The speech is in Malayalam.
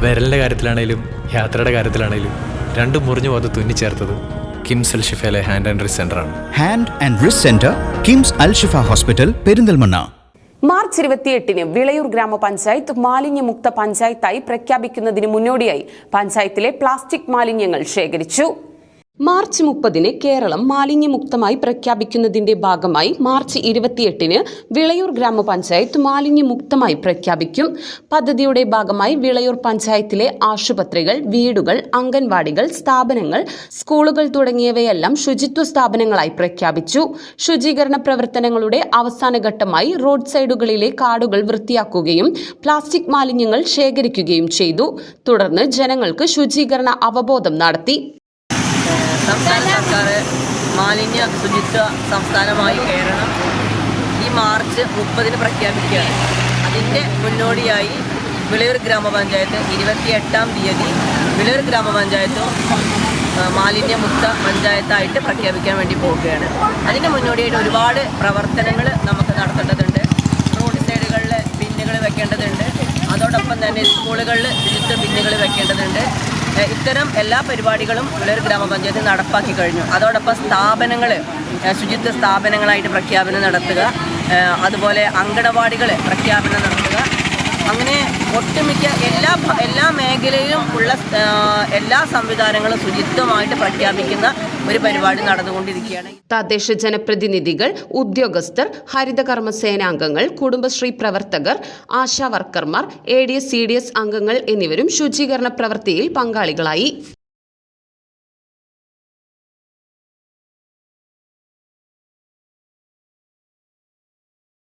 വിരലിൻ്റെ കാര്യത്തിലാണേലും യാത്രയുടെ കാര്യത്തിലാണേലും രണ്ടും മുറിഞ്ഞു പോകാതെ തുന്നിച്ചേർത്തത് കിംസ് അൽ ഷിഫയിലെ ഹാൻഡ് ആൻഡ് റിസ്റ്റ് സെൻ്ററാണ്. Hand and wrist centre, KIMS Al Shifa hospital, Perinthalmanna. March 28-ന് വിളയൂർ ഗ്രാമപഞ്ചായത്ത് മാലിന്യമുക്ത പഞ്ചായത്തായി പ്രഖ്യാപിക്കുന്നതിന് മുന്നോടിയായി പഞ്ചായത്തിലെ പ്ലാസ്റ്റിക് മാലിന്യങ്ങൾ ശേഖരിച്ചു. മാർച്ച് 30-ന് കേരളം മാലിന്യമുക്തമായി പ്രഖ്യാപിക്കുന്നതിന്റെ ഭാഗമായി മാർച്ച് 28-ന് വിളയൂർ ഗ്രാമപഞ്ചായത്ത് മാലിന്യമുക്തമായി പ്രഖ്യാപിക്കും. പദ്ധതിയുടെ ഭാഗമായി വിളയൂർ പഞ്ചായത്തിലെ ആശുപത്രികൾ, വീടുകൾ, അംഗൻവാടികൾ, സ്ഥാപനങ്ങൾ, സ്കൂളുകൾ തുടങ്ങിയവയെല്ലാം ശുചിത്വ സ്ഥാപനങ്ങളായി പ്രഖ്യാപിച്ചു. ശുചീകരണ പ്രവർത്തനങ്ങളുടെ അവസാന ഘട്ടമായി റോഡ് സൈഡുകളിലെ കാടുകൾ വൃത്തിയാക്കുകയും പ്ലാസ്റ്റിക് മാലിന്യങ്ങൾ ശേഖരിക്കുകയും ചെയ്തു. തുടർന്ന് ജനങ്ങൾക്ക് ശുചീകരണ അവബോധം നടത്തി. സംസ്ഥാന സർക്കാർ മാലിന്യ ശുചിത്വ സംസ്ഥാനമായി കേരളം ഈ മാർച്ച് 30-ന് പ്രഖ്യാപിക്കുകയാണ്. അതിൻ്റെ മുന്നോടിയായി വിളയൂർ ഗ്രാമപഞ്ചായത്ത് 28-ാം തീയതി വിളയൂർ ഗ്രാമപഞ്ചായത്തും മാലിന്യമുക്ത പഞ്ചായത്തായിട്ട് പ്രഖ്യാപിക്കാൻ വേണ്ടി പോവുകയാണ്. അതിൻ്റെ മുന്നോടിയായിട്ട് ഒരുപാട് പ്രവർത്തനങ്ങൾ നമുക്ക് നടത്തേണ്ടതുണ്ട്. റോഡ് സൈഡുകളിൽ ബിന്നുകൾ വെക്കേണ്ടതുണ്ട്. അതോടൊപ്പം തന്നെ സ്കൂളുകളിൽ ശുചിത്വ ബിന്നുകൾ വെക്കേണ്ടതുണ്ട്. ഇത്തരം എല്ലാ പരിപാടികളും വിളയൂർ ഗ്രാമപഞ്ചായത്ത് നടപ്പാക്കി കഴിഞ്ഞു. അതോടൊപ്പം സ്ഥാപനങ്ങൾ ശുചിത്വ സ്ഥാപനങ്ങളായിട്ട് പ്രഖ്യാപനം നടത്തുക, അതുപോലെ അങ്കണവാടികൾ പ്രഖ്യാപനം നടത്തുക, അങ്ങനെ ഒട്ടുമിക്ക എല്ലാ മേഖലയിലും ഉള്ള എല്ലാ സംവിധാനങ്ങളും ശുചിത്വമായിട്ട് പ്രഖ്യാപിക്കുന്ന ഒരു പരിപാടി നടന്നുകൊണ്ടിരിക്കുകയാണ്. തദ്ദേശ ജനപ്രതിനിധികൾ, ഉദ്യോഗസ്ഥർ, ഹരിതകർമ്മ സേനാംഗങ്ങൾ, കുടുംബശ്രീ പ്രവർത്തകർ, ആശാ വർക്കർമാർ, ADS CDS അംഗങ്ങൾ എന്നിവരും ശുചീകരണ പ്രവൃത്തിയിൽ പങ്കാളികളായി.